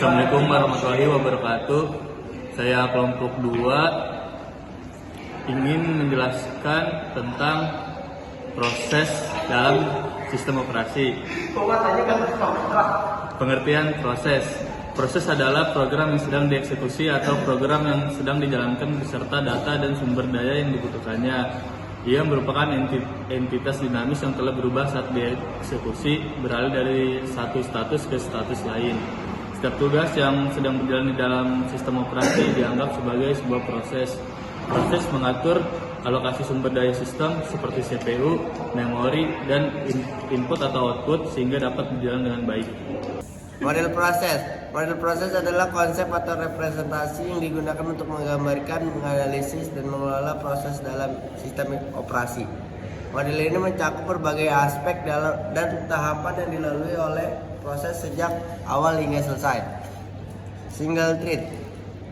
Assalamualaikum warahmatullahi wabarakatuh. Saya kelompok 2 ingin menjelaskan tentang proses dalam sistem operasi. Pengertian proses. Proses adalah program yang sedang dieksekusi atau program yang sedang dijalankan beserta data dan sumber daya yang dibutuhkannya. Ia merupakan entitas dinamis yang telah berubah saat dieksekusi, beralih dari satu status ke status lain. Setiap tugas yang sedang berjalan di dalam sistem operasi dianggap sebagai sebuah proses. Proses mengatur alokasi sumber daya sistem seperti CPU, memori, dan input atau output sehingga dapat berjalan dengan baik. Model proses. Model proses adalah konsep atau representasi yang digunakan untuk menggambarkan, menganalisis, dan mengelola proses dalam sistem operasi. Model ini mencakup berbagai aspek dan tahapan yang dilalui oleh proses sejak awal hingga selesai. Single thread.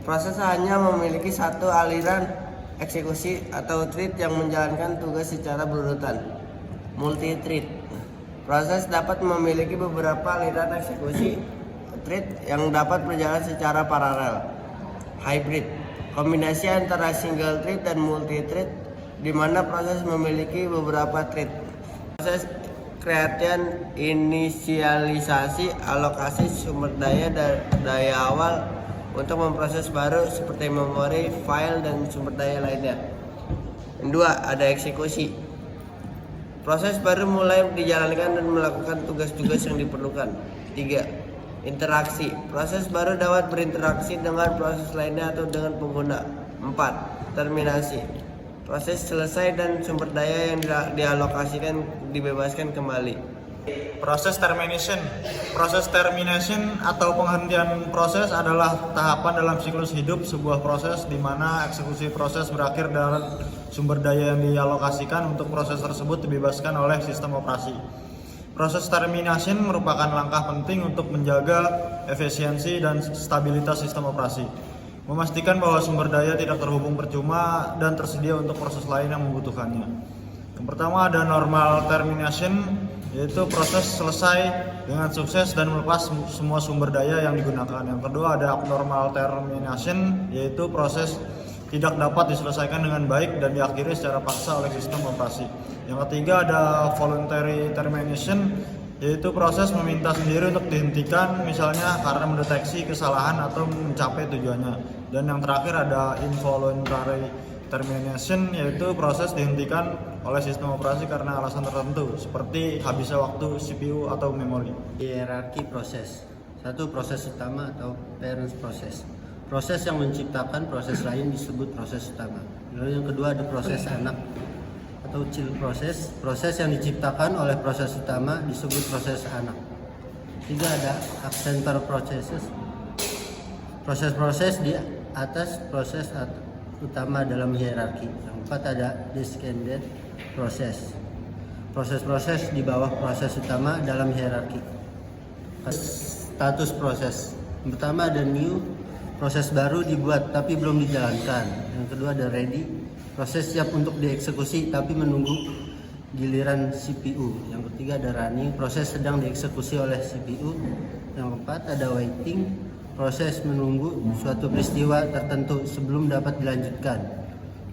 Proses hanya memiliki satu aliran eksekusi atau thread yang menjalankan tugas secara berurutan. Multi thread. Proses dapat memiliki beberapa aliran eksekusi thread yang dapat berjalan secara paralel. Hybrid. Kombinasi antara single thread dan multi thread di mana proses memiliki beberapa thread. Proses creation, inisialisasi, alokasi sumber daya awal untuk memproses baru seperti memori, file, dan sumber daya lainnya. Kedua, ada eksekusi. Proses baru mulai dijalankan dan melakukan tugas-tugas yang diperlukan. 3. Interaksi. Proses baru dapat berinteraksi dengan proses lainnya atau dengan pengguna. 4. Terminasi. Proses selesai dan sumber daya yang dialokasikan dibebaskan kembali. Proses termination. Proses termination atau penghentian proses adalah tahapan dalam siklus hidup sebuah proses di mana eksekusi proses berakhir dan sumber daya yang dialokasikan untuk proses tersebut dibebaskan oleh sistem operasi. Proses termination merupakan langkah penting untuk menjaga efisiensi dan stabilitas sistem operasi, memastikan bahwa sumber daya tidak terhubung percuma dan tersedia untuk proses lain yang membutuhkannya. Yang pertama ada normal termination, yaitu proses selesai dengan sukses dan melepas semua sumber daya yang digunakan. Yang kedua ada abnormal termination, yaitu proses tidak dapat diselesaikan dengan baik dan diakhiri secara paksa oleh sistem operasi. Yang ketiga ada voluntary termination, yaitu proses meminta sendiri untuk dihentikan misalnya karena mendeteksi kesalahan atau mencapai tujuannya. Dan yang terakhir ada involuntary termination, yaitu proses dihentikan oleh sistem operasi karena alasan tertentu seperti habisnya waktu CPU atau memori. Hierarki proses. 1. Proses utama atau parent proses. Proses yang menciptakan proses lain disebut proses utama. Lalu yang kedua ada proses anak atau child proses. Proses yang diciptakan oleh proses utama disebut proses anak. 3. Ada accentor processes. Proses-proses di atas proses utama dalam hierarki. Yang 4 ada descendant proses. Proses-proses di bawah proses utama dalam hierarki. Status proses. Yang pertama ada new, proses baru dibuat tapi belum dijalankan. Yang kedua ada ready, proses siap untuk dieksekusi tapi menunggu giliran CPU. Yang ketiga ada running, proses sedang dieksekusi oleh CPU. Yang keempat ada waiting, proses menunggu suatu peristiwa tertentu sebelum dapat dilanjutkan.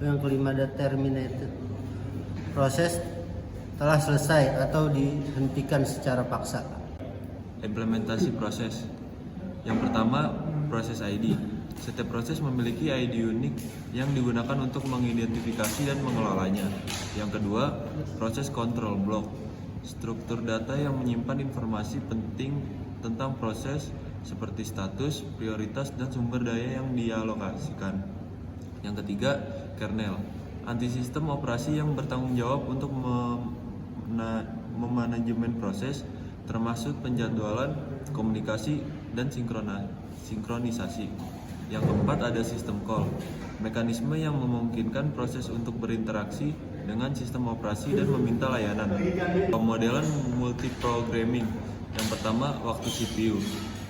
Yang kelima ada terminated, proses telah selesai atau dihentikan secara paksa. Implementasi proses. Yang pertama, proses ID. Setiap proses memiliki ID unik yang digunakan untuk mengidentifikasi dan mengelolanya. Yang kedua, proses control block. Struktur data yang menyimpan informasi penting tentang proses seperti status, prioritas, dan sumber daya yang dialokasikan. Yang ketiga, kernel. Antisistem operasi yang bertanggung jawab untuk memanajemen proses, termasuk penjadwalan, komunikasi, dan sinkronisasi. Yang keempat ada sistem call, mekanisme yang memungkinkan proses untuk berinteraksi dengan sistem operasi dan meminta layanan. Pemodelan multiprogramming. Yang pertama, waktu CPU.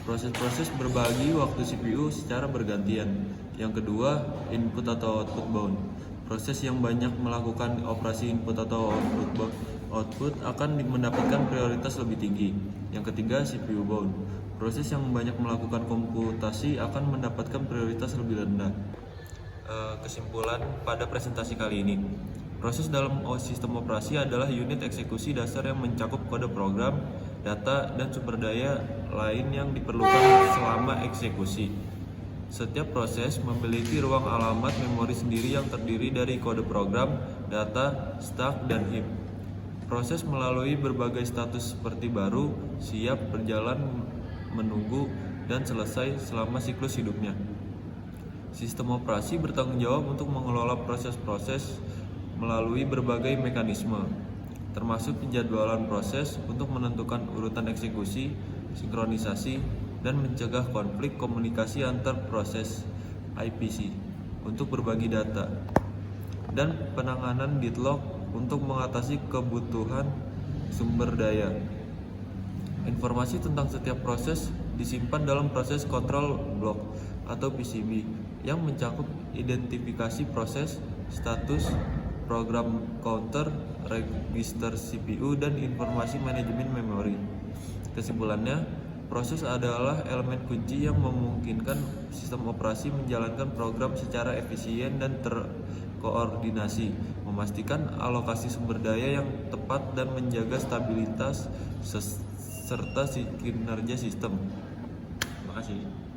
Proses-proses berbagi waktu CPU secara bergantian. Yang kedua, input atau output bound. Proses yang banyak melakukan operasi input atau output akan mendapatkan prioritas lebih tinggi. Yang ketiga, CPU bound. Proses yang banyak melakukan komputasi akan mendapatkan prioritas lebih rendah. Kesimpulan pada presentasi kali ini, proses dalam sistem operasi adalah unit eksekusi dasar yang mencakup kode program, data, dan sumber daya lain yang diperlukan selama eksekusi. Setiap proses memiliki ruang alamat memori sendiri yang terdiri dari kode program, data, stack, dan heap. Proses melalui berbagai status seperti baru, siap, berjalan, menunggu, dan selesai selama siklus hidupnya. Sistem operasi bertanggung jawab untuk mengelola proses-proses melalui berbagai mekanisme, termasuk penjadwalan proses untuk menentukan urutan eksekusi, sinkronisasi, dan mencegah konflik komunikasi antar proses IPC untuk berbagi data, dan penanganan deadlock untuk mengatasi kebutuhan sumber daya. Informasi tentang setiap proses disimpan dalam proses control block atau PCB yang mencakup identifikasi proses, status, program counter, register CPU, dan informasi manajemen memori. Kesimpulannya, proses adalah elemen kunci yang memungkinkan sistem operasi menjalankan program secara efisien dan terkoordinasi, memastikan alokasi sumber daya yang tepat dan menjaga stabilitas serta kinerja sistem. Terima kasih.